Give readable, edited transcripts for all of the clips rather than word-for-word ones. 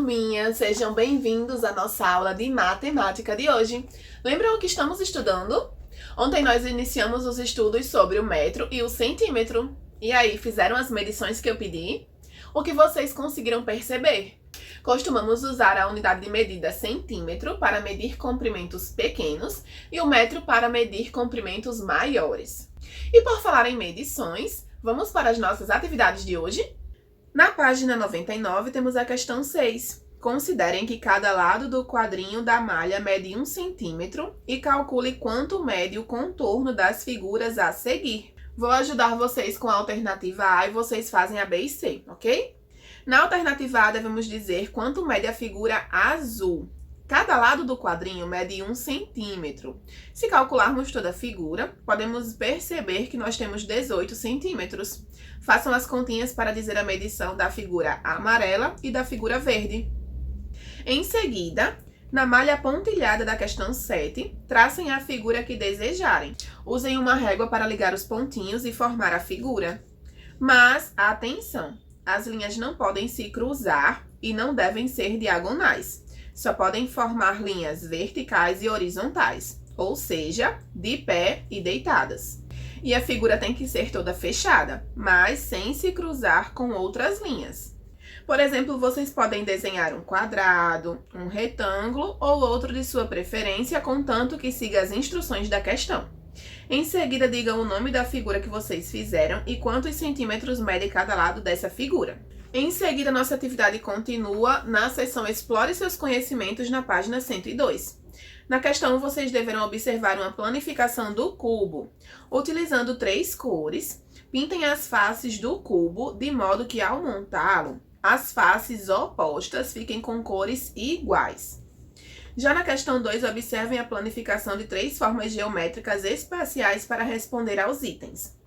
turminha! Sejam bem-vindos à nossa aula de matemática de hoje. Lembram o que estamos estudando? Ontem nós iniciamos os estudos sobre o metro e o centímetro. E aí, fizeram as medições que eu pedi? O que vocês conseguiram perceber? Costumamos usar a unidade de medida centímetro para medir comprimentos pequenos e o metro para medir comprimentos maiores. E por falar em medições, vamos para as nossas atividades de hoje? Na página 99 temos a questão 6. Considerem que cada lado do quadrinho da malha mede 1 centímetro e calcule quanto mede o contorno das figuras a seguir. Vou ajudar vocês com a alternativa A e vocês fazem a B e C, ok? Na alternativa A devemos dizer quanto mede a figura azul. Cada lado do quadrinho mede 1 centímetro. Se calcularmos toda a figura, podemos perceber que nós temos 18 centímetros. Façam as continhas para dizer a medição da figura amarela e da figura verde. Em seguida, na malha pontilhada da questão 7, tracem a figura que desejarem. Usem uma régua para ligar os pontinhos e formar a figura. Mas, atenção! As linhas não podem se cruzar e não devem ser diagonais. Só podem formar linhas verticais e horizontais, ou seja, de pé e deitadas. E a figura tem que ser toda fechada, mas sem se cruzar com outras linhas. Por exemplo, vocês podem desenhar um quadrado, um retângulo ou outro de sua preferência, contanto que siga as instruções da questão. Em seguida, digam o nome da figura que vocês fizeram e quantos centímetros mede cada lado dessa figura. Em seguida, nossa atividade continua na seção Explore seus conhecimentos na página 102. Na questão, vocês deverão observar uma planificação do cubo. Utilizando 3 cores, pintem as faces do cubo de modo que, ao montá-lo, as faces opostas fiquem com cores iguais. Já na questão 2, observem a planificação de 3 formas geométricas espaciais para responder aos itens.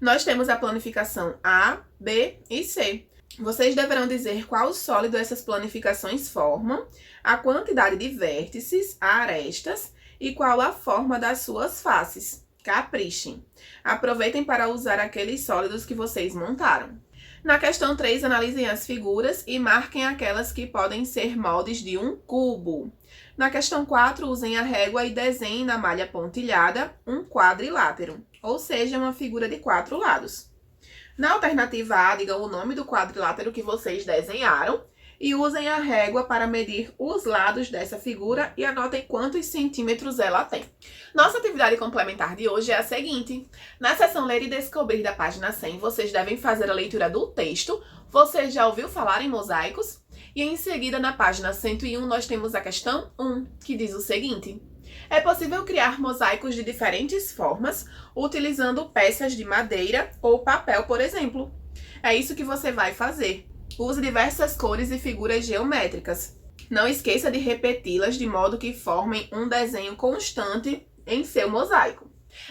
Nós temos a planificação A, B e C. Vocês deverão dizer qual sólido essas planificações formam, a quantidade de vértices, arestas e qual a forma das suas faces. Caprichem! Aproveitem para usar aqueles sólidos que vocês montaram. Na questão 3, analisem as figuras e marquem aquelas que podem ser moldes de um cubo. Na questão 4, usem a régua e desenhem na malha pontilhada um quadrilátero, ou seja, uma figura de 4 lados. Na alternativa A, digam o nome do quadrilátero que vocês desenharam e usem a régua para medir os lados dessa figura e anotem quantos centímetros ela tem. Nossa atividade complementar de hoje é a seguinte. Na seção Ler e Descobrir da página 100, vocês devem fazer a leitura do texto. Você já ouviu falar em mosaicos? E em seguida, na página 101, nós temos a questão 1, que diz o seguinte. É possível criar mosaicos de diferentes formas, utilizando peças de madeira ou papel, por exemplo. É isso que você vai fazer. Use diversas cores e figuras geométricas. Não esqueça de repeti-las de modo que formem um desenho constante em seu mosaico.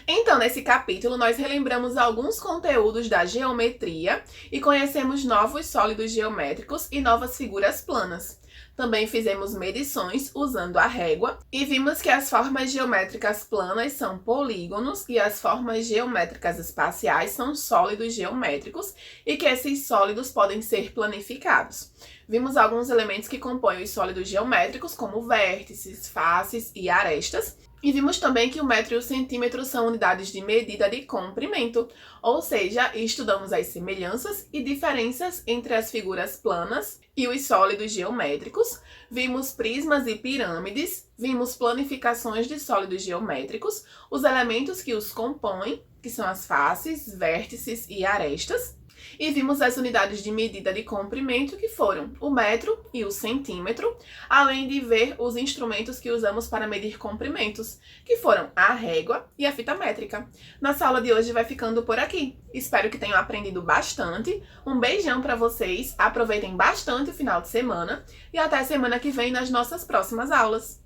Então, nesse capítulo, nós relembramos alguns conteúdos da geometria e conhecemos novos sólidos geométricos e novas figuras planas. Também fizemos medições usando a régua e vimos que as formas geométricas planas são polígonos e as formas geométricas espaciais são sólidos geométricos e que esses sólidos podem ser planificados. Vimos alguns elementos que compõem os sólidos geométricos, como vértices, faces e arestas. E vimos também que o metro e o centímetro são unidades de medida de comprimento, ou seja, estudamos as semelhanças e diferenças entre as figuras planas e os sólidos geométricos, vimos prismas e pirâmides, vimos planificações de sólidos geométricos, os elementos que os compõem, que são as faces, vértices e arestas, e vimos as unidades de medida de comprimento, que foram o metro e o centímetro, além de ver os instrumentos que usamos para medir comprimentos, que foram a régua e a fita métrica. Nossa aula de hoje vai ficando por aqui. Espero que tenham aprendido bastante. Um beijão para vocês, aproveitem bastante o final de semana e até semana que vem nas nossas próximas aulas.